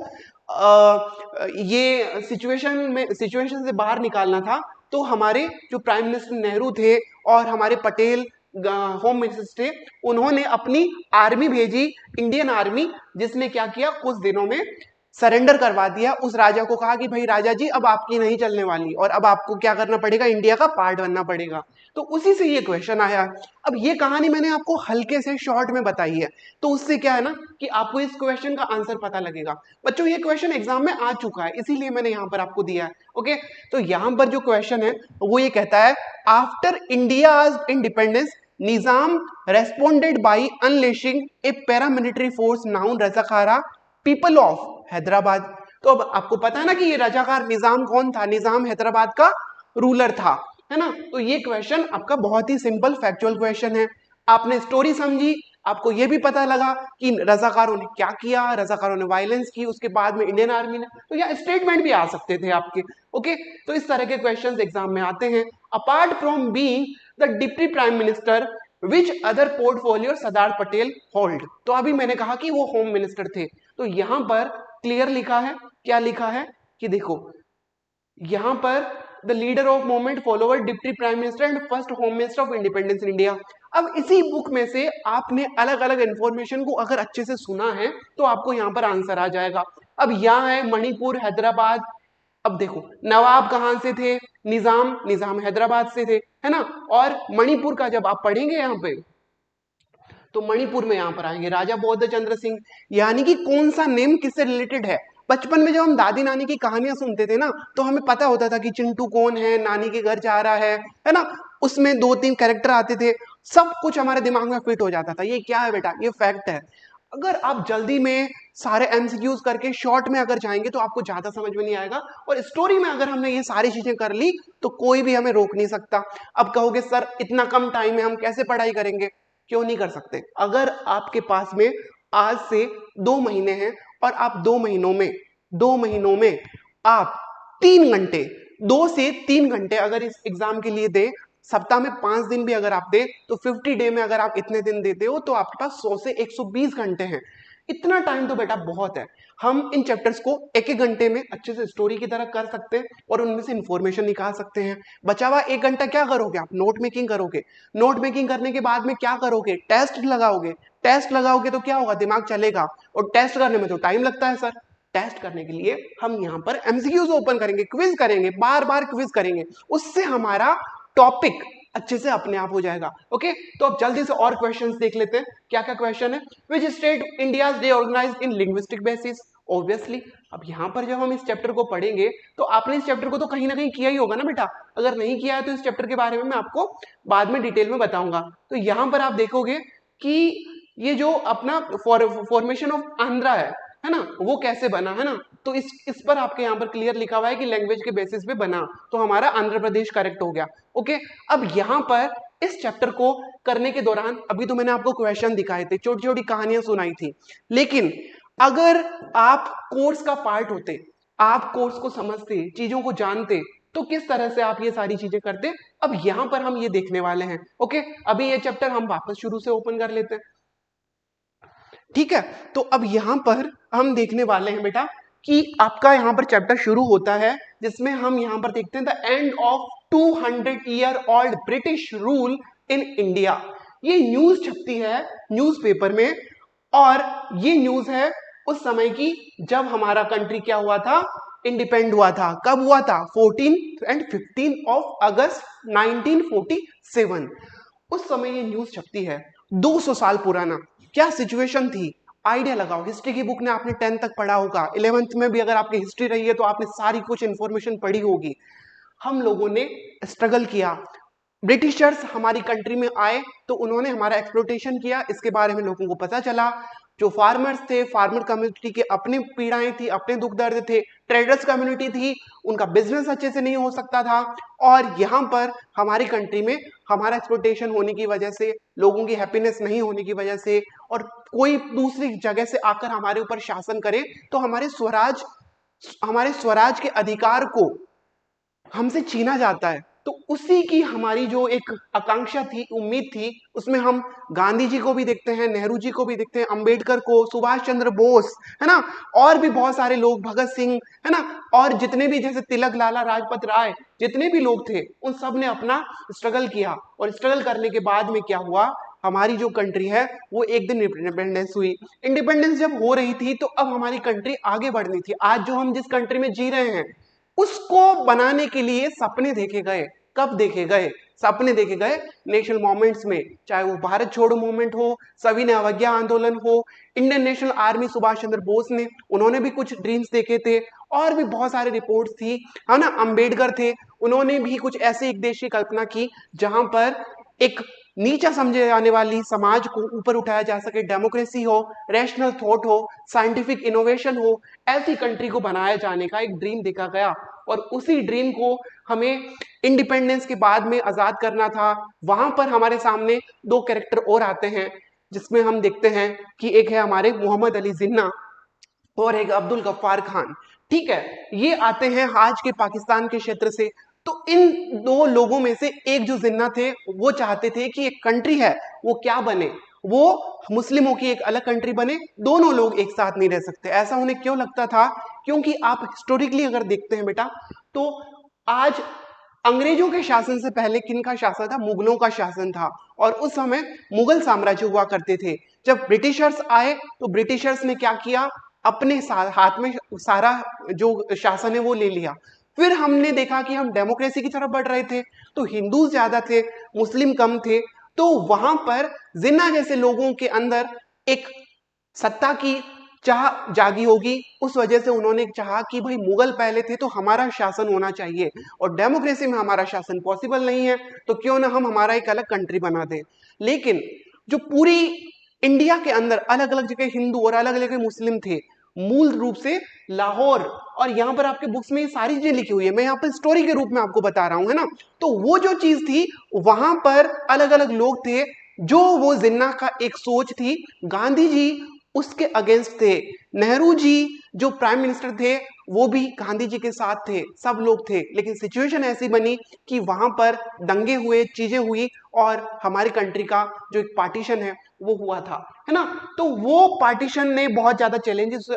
ये सिचुएशन से बाहर निकालना था। तो हमारे जो प्राइम मिनिस्टर नेहरू थे और हमारे पटेल होम मिनिस्टर थे, उन्होंने अपनी आर्मी भेजी, इंडियन आर्मी, जिसने क्या किया, कुछ दिनों में सरेंडर करवा दिया। उस राजा को कहा कि भाई राजा जी अब आपकी नहीं चलने वाली, और अब आपको क्या करना पड़ेगा, इंडिया का पार्ट बनना पड़ेगा। तो उसी से ये क्वेश्चन आया। अब ये कहानी मैंने आपको हल्के से शॉर्ट में बताई है, तो उससे क्या है ना कि आपको इस क्वेश्चन का आंसर पता लगेगा। बच्चों ये क्वेश्चन एग्जाम में आ चुका है, इसीलिए मैंने यहाँ पर आपको दिया है। ओके, तो यहाँ पर जो क्वेश्चन है वो ये कहता है, after India independence Nizam responded by unleashing a paramilitary force known Razakars people of Hyderabad. तो अब आपको पता है ना कि ये रजाकार निजाम कौन था, निजाम हैदराबाद का रूलर था, है ना। तो ये क्वेश्चन आपका बहुत ही सिंपल फैक्चुअल क्वेश्चन है। आपने स्टोरी समझी, आपको ये भी पता लगा कि रजाकारों ने क्या किया, रजाकारों ने वायलेंस की, उसके बाद में इंडियन आर्मी ने, तो यह स्टेटमेंट भी आ सकते थे आपके। ओके, तो इस तरह के क्वेश्चंस एग्जाम में आते हैं। Apart from being the deputy prime minister which other portfolio Sardar Patel hold. तो अभी मैंने कहा कि वो होम मिनिस्टर थे, तो यहां पर क्लियर लिखा है, क्या लिखा है कि देखो यहां पर the leader of movement follower deputy prime minister and first home minister of independence in India. अब इसी बुक में से आपने अलग अलग इंफॉर्मेशन को अगर अच्छे से सुना है तो आपको यहाँ पर आंसर आ जाएगा। अब यहाँ है मणिपुर, हैदराबाद। अब देखो नवाब कहाँ से थे, निजाम हैदराबाद से थे, है ना। और मणिपुर का जब आप पढ़ेंगे यहाँ पे तो मणिपुर में यहाँ पर आएंगे राजा बौद्ध चंद्र सिंह। यानी कि कौन सा नेम किससे रिलेटेड है। बचपन में जब हम दादी नानी की कहानियां सुनते थे ना तो हमें पता होता था कि चिंटू कौन है, नानी के घर जा रहा है ना। उसमें 2-3 कैरेक्टर आते थे, सब कुछ हमारे दिमाग में फिट हो जाता था। ये क्या है बेटा, ये फैक्ट है। अगर आप जल्दी में सारे एमसीक्यूज करके शॉर्ट में अगर जाएंगे तो आपको ज्यादा समझ में नहीं आएगा, और स्टोरी में अगर हमने ये सारी चीजें कर ली तो कोई भी हमें रोक नहीं सकता। अब कहोगे सर इतना कम टाइम में हम कैसे पढ़ाई करेंगे। क्यों नहीं कर सकते। अगर आपके पास में आज से 2 महीने हैं और आप 2 महीनों में आप 3 घंटे, 2 से 3 घंटे अगर इस एग्जाम के लिए दे, सप्ताह में 5 दिन भी अगर आप दे तो 50 डे में अगर आप इतने दिन देते हो तो आपके पास 100 से 120 घंटे हैं। इतना टाइम तो बेटा बहुत है। हम इन चैप्टर्स को एक घंटे में अच्छे से स्टोरी की तरह कर सकते हैं और उनमें से इंफॉर्मेशन निकाल सकते हैं। बचा हुआ 1 घंटा क्या करोगे, आप नोट मेकिंग करोगे। नोट मेकिंग करने के बाद में क्या करोगे, टेस्ट लगाओगे। टेस्ट लगाओगे तो क्या होगा, दिमाग चलेगा, और टेस्ट करने में तो टाइम लगता है सर। टेस्ट करने के लिए हम यहाँ पर एमसीक्यूज ओपन करेंगे, क्विज करेंगे, बार बार क्विज करेंगे, उससे हमारा टॉपिक अच्छे से अपने आप हो जाएगा। ओके, तो अब जल्दी से और क्वेश्चंस देख लेते हैं। क्या क्या क्वेश्चन है। Which state India day organised in linguistic basis. Obviously अब यहाँ पर जब हम इस चैप्टर को पढ़ेंगे तो आपने इस चैप्टर को तो कहीं ना कहीं किया ही होगा ना बेटा। अगर नहीं किया है तो इस चैप्टर के बारे में मैं आपको बाद में डिटेल में बताऊंगा। तो यहाँ पर आप देखोगे कि ये जो अपना फॉर्मेशन ऑफ आंध्रा है ना, वो कैसे बना, है ना। तो इस पर आपके यहाँ पर क्लियर लिखा हुआ है कि लैंग्वेज के बेसिस पे बना, तो हमारा आंध्र प्रदेश करेक्ट हो गया। ओके, अब यहाँ पर इस चैप्टर को करने के दौरान अभी तो मैंने आपको क्वेश्चन दिखाए थे, छोटी छोटी कहानियां सुनाई थी, लेकिन अगर आप कोर्स का पार्ट होते, आप कोर्स को समझते, चीजों को जानते, तो किस तरह से आप ये सारी चीजें करते। अब यहाँ पर हम ये देखने वाले हैं। ओके, अभी ये चैप्टर हम वापस शुरू से ओपन कर लेते हैं। ठीक है, तो अब यहां पर हम देखने वाले हैं बेटा कि आपका यहां पर चैप्टर शुरू होता है जिसमें हम यहां पर देखते हैं the end of 200 year old British rule in India. ये न्यूज छपती है न्यूज़पेपर में, और ये न्यूज है उस समय की जब हमारा कंट्री क्या हुआ था, इंडिपेंड हुआ था। कब हुआ था, 14 एंड 15 ऑफ अगस्त 1947। उस समय ये न्यूज छपती है, 200 साल पुराना। क्या सिचुएशन थी, आइडिया लगाओ। हिस्ट्री की बुक ने आपने 10 तक पढ़ा होगा, 11th में भी अगर आपकी हिस्ट्री रही है तो आपने सारी कुछ इंफॉर्मेशन पढ़ी होगी। हम लोगों ने स्ट्रगल किया, ब्रिटिशर्स हमारी कंट्री में आए तो उन्होंने हमारा एक्सप्लोटेशन किया, इसके बारे में लोगों को पता चला। जो फार्मर्स थे, फार्मर कम्युनिटी के अपने पीड़ाएं थी, अपने दुख दर्द थे। ट्रेडर्स कम्युनिटी थी, उनका बिजनेस अच्छे से नहीं हो सकता था, और यहाँ पर हमारी कंट्री में हमारा एक्सप्लोटेशन होने की वजह से, लोगों की हैप्पीनेस नहीं होने की वजह से, और कोई दूसरी जगह से आकर हमारे ऊपर शासन करे तो हमारे स्वराज के अधिकार को हमसे छीना जाता है। तो उसी की हमारी जो एक आकांक्षा थी, उम्मीद थी, उसमें हम गांधी जी को भी देखते हैं, नेहरू जी को भी देखते हैं, अंबेडकर को, सुभाष चंद्र बोस, है ना, और भी बहुत सारे लोग, भगत सिंह, है ना, और जितने भी जैसे तिलक, लाला लाजपत राय, जितने भी लोग थे, उन सब ने अपना स्ट्रगल किया। और स्ट्रगल करने के बाद में क्या हुआ, हमारी जो कंट्री है वो एक दिन इंडिपेंडेंस हुई। इंडिपेंडेंस जब हो रही थी तो अब हमारी कंट्री आगे बढ़नी थी। आज जो हम जिस कंट्री में जी रहे हैं उसको बनाने के लिए सपने देखे गए। कब देखे गए, सपने देखे गए नेशनल मूवमेंट्स में, चाहे वो भारत छोड़ो मूवमेंट हो, सविनय अवज्ञा आंदोलन हो, Indian national army Subhash Chandra Bose ने, उन्होंने भी कुछ ड्रीम्स देखे थे, और भी बहुत सारे रिपोर्ट्स थी, है ना। अंबेडकर थे, उन्होंने भी कुछ ऐसे एक देश की कल्पना की जहां पर एक नीचा समझे जाने वाली समाज को ऊपर उठाया जा सके, डेमोक्रेसी हो, रैशनल थॉट हो, साइंटिफिक इनोवेशन हो, ऐसी कंट्री को बनाया जाने का एक ड्रीम देखा गया। और उसी ड्रीम को हमें इंडिपेंडेंस के बाद में आजाद करना था। वहां पर हमारे सामने 2 कैरेक्टर और आते हैं, जिसमें हम देखते हैं कि एक है हमारे मोहम्मद अली जिन्ना और एक अब्दुल गफ्फार खान। ठीक है, ये आते हैं आज के पाकिस्तान के क्षेत्र से। तो इन 2 लोगों में से एक जो जिन्ना थे, वो चाहते थे कि एक कंट्री है वो क्या बने, वो मुस्लिमों की एक अलग कंट्री बने, दोनों लोग एक साथ नहीं रह सकते। ऐसा उन्हें क्यों लगता था, क्योंकि आप हिस्टोरिकली अगर देखते हैं बेटा, तो आज अंग्रेजों के शासन से पहले किन का शासन था? मुगलों का शासन था। और उस समय मुगल साम्राज्य हुआ करते थे। जब ब्रिटिशर्स आए तो ब्रिटिशर्स ने क्या किया, अपने हाथ में सारा जो शासन है वो ले लिया। फिर हमने देखा कि हम डेमोक्रेसी की तरफ बढ़ रहे थे, तो हिंदू ज्यादा थे, मुस्लिम कम थे। तो वहां पर जिन्ना जैसे लोगों के अंदर एक सत्ता की चाह जागी होगी, उस वजह से उन्होंने चाहा कि भाई मुगल पहले थे तो हमारा शासन होना चाहिए, और डेमोक्रेसी में हमारा शासन पॉसिबल नहीं है, तो क्यों ना हम हमारा एक अलग कंट्री बना दें। लेकिन जो पूरी इंडिया के अंदर अलग अलग जगह हिंदू और अलग अलग जगह मुस्लिम थे, मूल रूप से लाहौर, और यहाँ पर आपके बुक्स में ये सारी चीजें लिखी हुई है, मैं यहाँ पर स्टोरी के रूप में आपको बता रहा हूँ, है ना। तो वो जो चीज थी, वहां पर अलग अलग लोग थे, जो वो जिन्ना का एक सोच थी। गांधी जी उसके अगेंस्ट थे, नेहरू जी जो प्राइम मिनिस्टर थे वो भी गांधी जी के साथ थे, सब लोग थे। लेकिन सिचुएशन ऐसी बनी कि वहां पर दंगे हुए, चीजें हुई, और हमारी कंट्री का जो एक पार्टीशन है वो हुआ था, है ना। तो वो पार्टीशन ने बहुत ज्यादा चैलेंजेस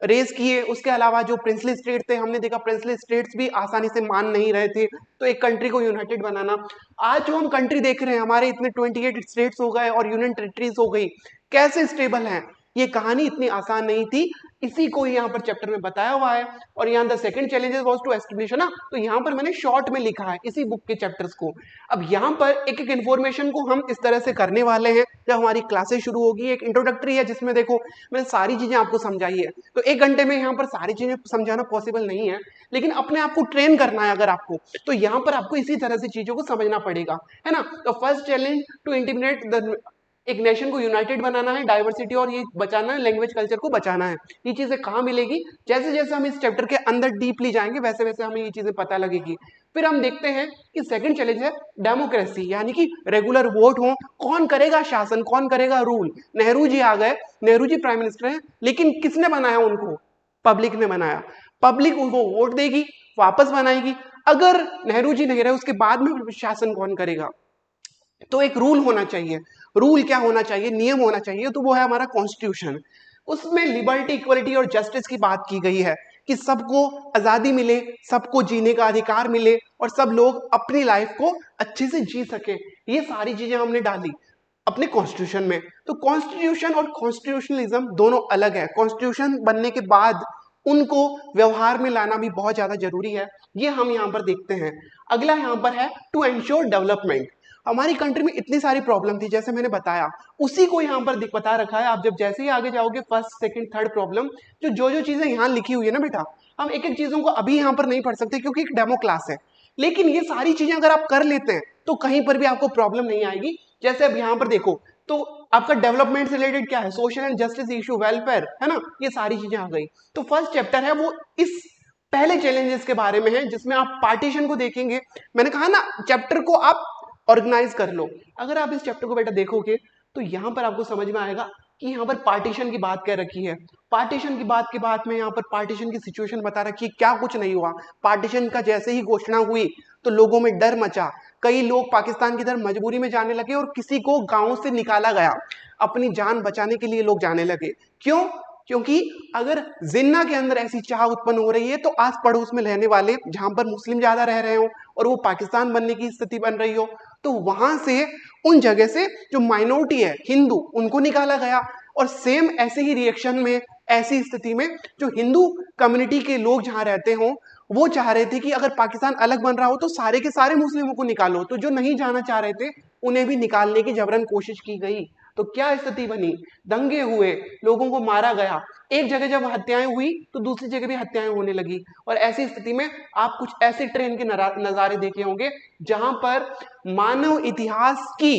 रेज किए। उसके अलावा जो प्रिंसली स्टेट थे, हमने देखा प्रिंसली स्टेट्स भी आसानी से मान नहीं रहे थे, तो एक कंट्री को यूनाइटेड बनाना। आज जो हम कंट्री देख रहे हैं, हमारे इतने 28 स्टेट्स हो गए और यूनियन टेरिटरीज हो गई, कैसे स्टेबल हैं, ये कहानी इतनी आसान नहीं थी। इसी को यहाँ पर चैप्टर में बताया हुआ है। और यहाँ the second challenges was to establish, है ना, तो यहाँ पर मैंने शॉर्ट में लिखा है इसी बुक के चैप्टर्स को। अब यहाँ पर एक एक इन्फॉर्मेशन को हम इस तरह से करने वाले हैं। जब हमारी क्लासेस शुरू होगी, एक इंट्रोडक्टरी है जिसमें देखो मैंने सारी चीजें आपको समझाई है। तो 1 घंटे में यहाँ पर सारी चीजें समझाना पॉसिबल नहीं है, लेकिन अपने आप को ट्रेन करना है अगर आपको, तो यहाँ पर आपको इसी तरह से चीजों को समझना पड़ेगा, है ना। तो first challenge to integrate the, एक नेशन को यूनाइटेड बनाना है, डाइवर्सिटी और ये बचाना है, लैंग्वेज कल्चर को बचाना है। ये चीजें कहाँ मिलेगी? जैसे जैसे हम इस चैप्टर के अंदर डीपली जाएंगे वैसे वैसे हमें ये चीजें पता लगेगी। फिर हम देखते हैं कि सेकंड चैलेंज है डेमोक्रेसी, यानी कि रेगुलर वोट हो, कौन करेगा शासन, कौन करेगा रूल। नेहरू जी आ गए, नेहरू जी प्राइम मिनिस्टर हैं, लेकिन किसने बनाया उनको? पब्लिक ने बनाया। पब्लिक उनको वोट देगी, वापस बनाएगी। अगर नेहरू जी नहीं रहे, उसके बाद में शासन कौन करेगा? तो एक रूल होना चाहिए। रूल क्या होना चाहिए? नियम होना चाहिए। तो वो है हमारा कॉन्स्टिट्यूशन। उसमें लिबर्टी, इक्वलिटी और जस्टिस की बात की गई है कि सबको आजादी मिले, सबको जीने का अधिकार मिले, और सब लोग अपनी लाइफ को अच्छे से जी सके। ये सारी चीजें हमने डाली अपने कॉन्स्टिट्यूशन में। तो कॉन्स्टिट्यूशन और कॉन्स्टिट्यूशनलिज्म दोनों अलग है। कॉन्स्टिट्यूशन बनने के बाद उनको व्यवहार में लाना भी बहुत ज्यादा जरूरी है, ये हम यहाँ पर देखते हैं। अगला यहाँ पर है टू एंश्योर डेवलपमेंट। हमारी कंट्री में इतनी सारी प्रॉब्लम थी, जैसे मैंने बताया, उसी को यहाँ पर बता रखा है। आप जब जैसे ही आगे जाओगे, फर्स्ट सेकंड थर्ड प्रॉब्लम, जो चीजें यहाँ लिखी हुई है ना बेटा, हम एक एक चीजों को अभी यहाँ पर नहीं पढ़ सकते क्योंकि एक डेमो क्लास है, लेकिन ये सारी चीजें अगर आप कर लेते हैं तो कहीं पर भी आपको प्रॉब्लम नहीं आएगी। जैसे अब यहाँ पर देखो, तो आपका डेवलपमेंट से रिलेटेड क्या है? Social and justice issue, welfare, है ना, ये सारी चीजें आ गई। तो फर्स्ट चैप्टर है वो इस पहले चैलेंजेस के बारे में है, जिसमें आप पार्टीशन को देखेंगे। मैंने कहा ना, चैप्टर को आप ऑर्गेनाइज कर लो। अगर आप इस चैप्टर को बेटा देखोगे तो यहां पर आपको समझ में आएगा कि यहाँ पर पार्टीशन की बात क्या रखी है। पार्टीशन की बात के बाद में यहाँ पर पार्टीशन की सिचुएशन बता रखी है, क्या कुछ नहीं हुआ। पार्टीशन का जैसे ही घोषणा हुई तो लोगों में डर मचा, कई लोग पाकिस्तान की तरफ मजबूरी में जाने लगे, और किसी को गांव से निकाला गया, अपनी जान बचाने के लिए लोग जाने लगे। क्यों? क्योंकि अगर जिन्ना के अंदर ऐसी चाह उत्पन्न हो रही है, तो आस पड़ोस में रहने वाले जहां पर मुस्लिम ज्यादा रह रहे हो और वो पाकिस्तान बनने की स्थिति बन रही हो, तो वहां से, उन जगह से जो माइनॉरिटी है हिंदू, उनको निकाला गया। और सेम ऐसे ही रिएक्शन में, ऐसी स्थिति में जो हिंदू कम्युनिटी के लोग जहां रहते हो, वो चाह रहे थे कि अगर पाकिस्तान अलग बन रहा हो तो सारे के सारे मुस्लिमों को निकालो। तो जो नहीं जाना चाह रहे थे उन्हें भी निकालने की जबरन कोशिश की गई। तो क्या स्थिति बनी? दंगे हुए, लोगों को मारा गया। एक जगह जब हत्याएं हुई तो दूसरी जगह भी हत्याएं होने लगी। और ऐसी स्थिति में आप कुछ ऐसे ट्रेन के नजारे देखे होंगे जहां पर मानव इतिहास की,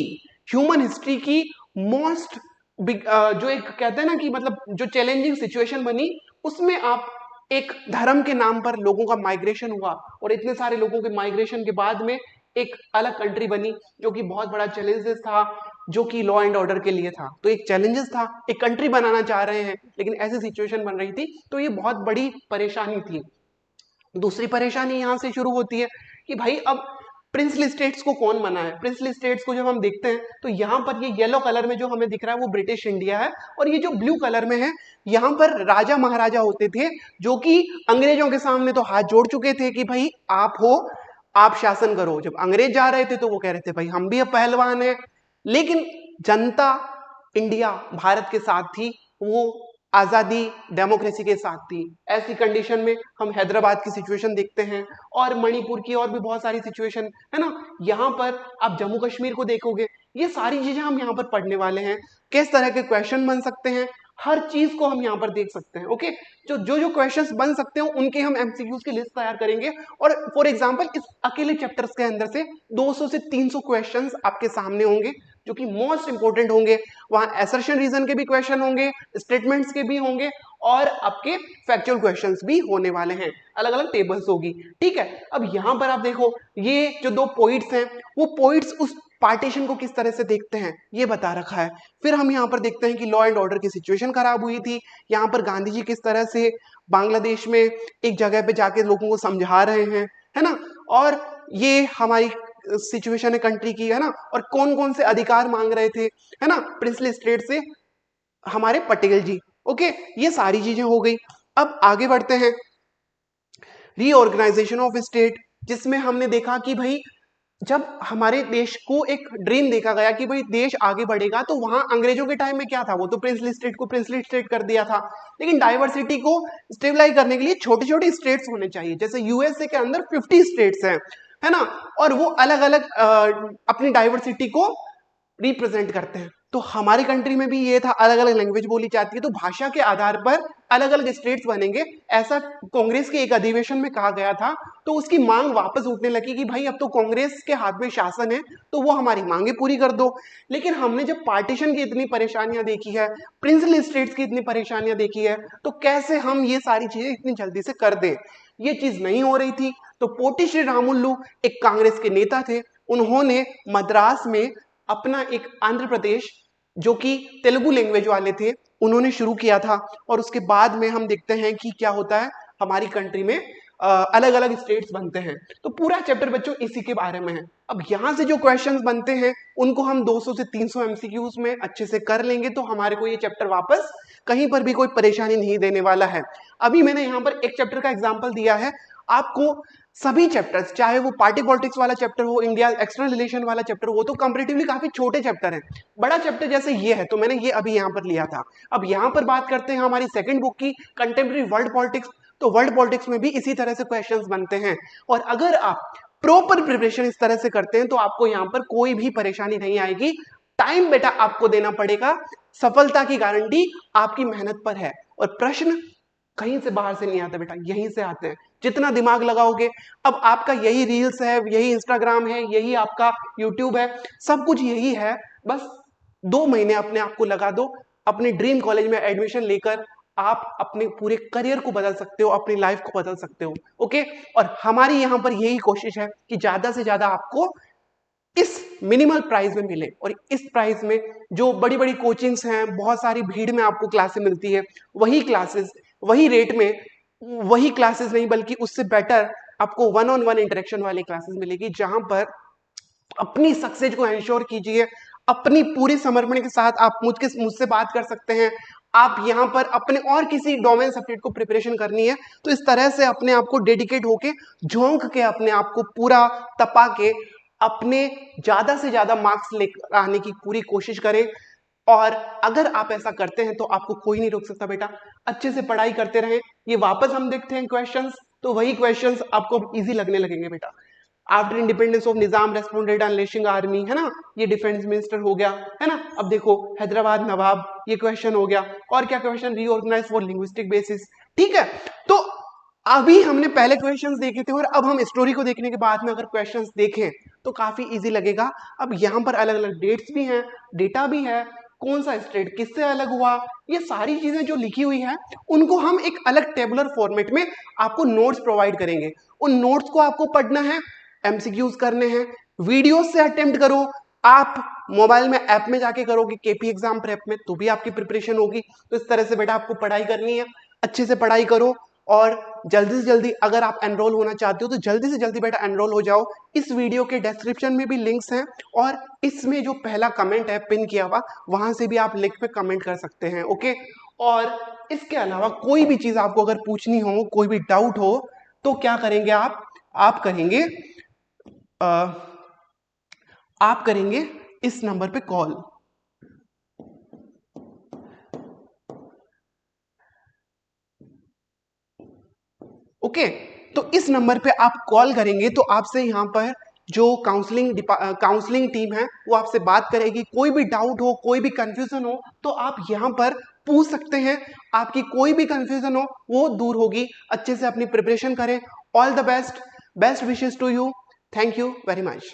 ह्यूमन हिस्ट्री की मोस्ट जो एक कहते हैं ना कि मतलब जो चैलेंजिंग सिचुएशन बनी, उसमें आप एक धर्म के नाम पर लोगों का माइग्रेशन हुआ, और इतने सारे लोगों के माइग्रेशन के बाद में एक अलग कंट्री बनी, जो कि बहुत बड़ा चैलेंजेस था, जो कि लॉ एंड ऑर्डर के लिए था। तो एक चैलेंजेस था, एक कंट्री बनाना चाह रहे हैं लेकिन ऐसी सिचुएशन बन रही थी, तो ये बहुत बड़ी परेशानी थी। दूसरी परेशानी यहां से शुरू होती है कि भाई अब प्रिंसली स्टेट्स को कौन बनाए? प्रिंसली स्टेट्स को जब हम देखते हैं तो यहाँ पर ये येलो कलर में जो हमें दिख रहा है वो ब्रिटिश इंडिया है, और ये जो ब्लू कलर में है यहाँ पर राजा महाराजा होते थे, जो कि अंग्रेजों के सामने तो हाथ जोड़ चुके थे कि भाई आप हो आप शासन करो। जब अंग्रेज जा रहे थे तो वो कह रहे थे भाई हम भी अब पहलवान हैं, लेकिन जनता इंडिया भारत के साथ थी, वो आजादी डेमोक्रेसी के साथ थी। ऐसी कंडीशन में हम हैदराबाद की सिचुएशन देखते हैं और मणिपुर की और भी बहुत सारी सिचुएशन है ना। यहाँ पर आप जम्मू कश्मीर को देखोगे, ये सारी चीजें हम यहाँ पर पढ़ने वाले हैं। किस तरह के क्वेश्चन बन सकते हैं, हर चीज को हम यहाँ पर देख सकते हैं। ओके, जो जो जो क्वेश्चंस बन सकते हैं उनके हम एमसीक्यूज की लिस्ट तैयार करेंगे। और फॉर एग्जांपल इस अकेले चैप्टर्स के अंदर से 200 से 300 क्वेश्चंस आपके सामने होंगे जो कि मोस्ट इंपोर्टेंट होंगे। वहां असर्शन रीजन के भी क्वेश्चन होंगे, स्टेटमेंट्स के भी होंगे और आपके फैक्चुअल क्वेश्चंस भी होने वाले हैं, अलग अलग टेबल्स होगी। ठीक है, अब यहां पर आप देखो ये जो दो पॉइंट्स हैं वो पॉइंट्स उस पार्टीशन को किस तरह से देखते हैं ये बता रखा है। फिर हम यहाँ पर देखते हैं कि लॉ एंड ऑर्डर की सिचुएशन खराब हुई थी, यहाँ पर गांधी जी किस तरह से बांग्लादेश में एक जगह पे जाके लोगों को समझा रहे हैं, है ना। और ये हमारी सिचुएशन है कंट्री की, है ना। और कौन कौन से अधिकार मांग रहे थे, है ना, प्रिंसली स्टेट से हमारे पटेल जी। ओके, ये सारी चीजें हो गई। अब आगे बढ़ते हैं, रीऑर्गेनाइजेशन ऑफ स्टेट, जिसमें हमने देखा कि भाई जब हमारे देश को एक ड्रीम देखा गया कि भाई देश आगे बढ़ेगा, तो वहां अंग्रेजों के टाइम में क्या था, वो तो प्रिंसली स्टेट को प्रिंसली स्टेट कर दिया था, लेकिन डाइवर्सिटी को स्टेबलाइज करने के लिए छोटे छोटे स्टेट्स होने चाहिए। जैसे यूएसए के अंदर 50 स्टेट्स हैं, है ना, और वो अलग अलग अपनी डाइवर्सिटी को रिप्रेजेंट करते हैं। तो हमारी कंट्री में भी ये था, अलग अलग लैंग्वेज बोली जाती है, तो भाषा के आधार पर अलग अलग स्टेट्स बनेंगे, ऐसा कांग्रेस के एक अधिवेशन में कहा गया था। तो उसकी मांग वापस उठने लगी कि भाई अब तो कांग्रेस के हाथ में शासन है, तो वो हमारी मांगे पूरी कर दो। लेकिन हमने जब पार्टीशन की इतनी परेशानियां देखी है, प्रिंसली स्टेट्स की इतनी परेशानियां देखी है, तो कैसे हम ये सारी चीजें इतनी जल्दी से कर दें, ये चीज नहीं हो रही थी। तो पोटी श्री रामुलु एक कांग्रेस के नेता थे, उन्होंने मद्रास में अपना एक आंध्र प्रदेश, जो कि तेलुगु लैंग्वेज वाले थे, उन्होंने शुरू किया था। और उसके बाद में हम देखते हैं कि क्या होता है, हमारी कंट्री में अलग अलग स्टेट्स बनते हैं। तो पूरा चैप्टर बच्चों इसी के बारे में है। अब यहां से जो क्वेश्चंस बनते हैं उनको हम 200 से 300 एमसीक्यूज में अच्छे से कर लेंगे, तो हमारे को ये चैप्टर वापस कहीं पर भी कोई परेशानी नहीं देने वाला है। अभी मैंने यहाँ पर एक चैप्टर का एग्जाम्पल दिया है, आपको सभी चैप्टर्स, चाहे वो पार्टी पॉलिटिक्स वाला चैप्टर हो, इंडिया एक्सटर्नल रिलेशन वाला चैप्टर हो, तो कंपैरेटिवली काफी छोटे चैप्टर हैं। बड़ा चैप्टर जैसे ये है, तो मैंने ये अभी यहाँ पर लिया था। अब यहाँ पर बात करते हैं हमारी सेकंड बुक की, कंटेम्प्रेरी वर्ल्ड पॉलिटिक्स। तो वर्ल्ड पॉलिटिक्स में भी इसी तरह से क्वेश्चंस बनते हैं, और अगर आप प्रॉपर प्रिपरेशन इस तरह से करते हैं तो आपको यहाँ पर कोई भी परेशानी नहीं आएगी। टाइम बेटा आपको देना पड़ेगा, सफलता की गारंटी आपकी मेहनत पर है। और प्रश्न कहीं से बाहर से नहीं आते बेटा, यहीं से आते हैं, जितना दिमाग लगाओगे। अब आपका यही रील्स है, यही इंस्टाग्राम है, यही आपका यूट्यूब है, सब कुछ यही है। बस 2 महीने अपने आप को लगा दो, अपने ड्रीम कॉलेज में एडमिशन लेकर आप अपने पूरे करियर को बदल सकते हो, अपनी लाइफ को बदल सकते हो। ओके, और हमारी यहाँ पर यही कोशिश है कि ज्यादा से ज्यादा आपको इस मिनिमल प्राइस में मिले। और इस प्राइस में जो बड़ी बड़ी कोचिंग्स हैं, बहुत सारी भीड़ में आपको क्लासेस मिलती है, वही क्लासेस वही रेट में, वही क्लासेस नहीं बल्कि उससे बेटर आपको वन ऑन वन इंटरेक्शन वाली क्लासेस मिलेगी, जहां पर अपनी सक्सेस को इंश्योर कीजिए। अपनी पूरी समर्पण के साथ आप मुझसे बात कर सकते हैं। आप यहाँ पर अपने और किसी डोमेन सब्जेक्ट को प्रिपरेशन करनी है तो इस तरह से अपने आप को डेडिकेट होके, झोंक के, अपने आप को पूरा तपा के अपने ज्यादा से ज्यादा मार्क्स लेकर आने की पूरी कोशिश करें। और अगर आप ऐसा करते हैं तो आपको कोई नहीं रोक सकता बेटा। अच्छे से पढ़ाई करते रहें। ये वापस हम देखते हैं क्वेश्चंस, तो वही क्वेश्चंस आपको इजी लगने लगेंगे बेटा। After independence of Nizam responded unleashing army, है ना, ये डिफेंस मिनिस्टर हो गया, है ना। अब देखो हैदराबाद नवाब, ये क्वेश्चन हो गया। और क्या question, reorganise for linguistic basis. ठीक है, तो अभी हमने पहले क्वेश्चंस देखे थे और अब हम स्टोरी को देखने के बाद में अगर क्वेश्चंस देखें तो काफी इजी लगेगा। अब यहाँ पर अलग अलग डेट्स भी हैं, डेटा भी है, कौन सा स्टेट किससे अलग हुआ, ये सारी चीजें जो लिखी हुई है उनको हम एक अलग टेबुलर फॉर्मेट में आपको नोट्स प्रोवाइड करेंगे। उन नोट्स को आपको पढ़ना है, एमसीक्यूज करने हैं, वीडियो से अटेम्प्ट करो। आप मोबाइल में ऐप में जाके करोगे केपी एग्जाम प्रेप में तो भी आपकी प्रिपरेशन होगी। तो इस तरह से बेटा आपको पढ़ाई करनी है, अच्छे से पढ़ाई करो। और जल्दी से जल्दी अगर आप एनरोल होना चाहते हो तो जल्दी से जल्दी बेटा एनरोल हो जाओ। इस वीडियो के डिस्क्रिप्शन में भी लिंक्स हैं और इसमें जो पहला कमेंट है पिन किया हुआ, वहां से भी आप लिंक पे कमेंट कर सकते हैं। ओके, और इसके अलावा कोई भी चीज आपको अगर पूछनी हो, कोई भी डाउट हो, तो क्या करेंगे आप करेंगे आप करेंगे इस नंबर पे कॉल। ओके, तो इस नंबर पे आप कॉल करेंगे तो आपसे यहाँ पर जो काउंसलिंग टीम है वो आपसे बात करेगी। कोई भी डाउट हो, कोई भी कंफ्यूजन हो तो आप यहाँ पर पूछ सकते हैं। आपकी कोई भी कंफ्यूजन हो वो दूर होगी। अच्छे से अपनी प्रिपरेशन करें। All the best, best wishes to you. Thank you very much.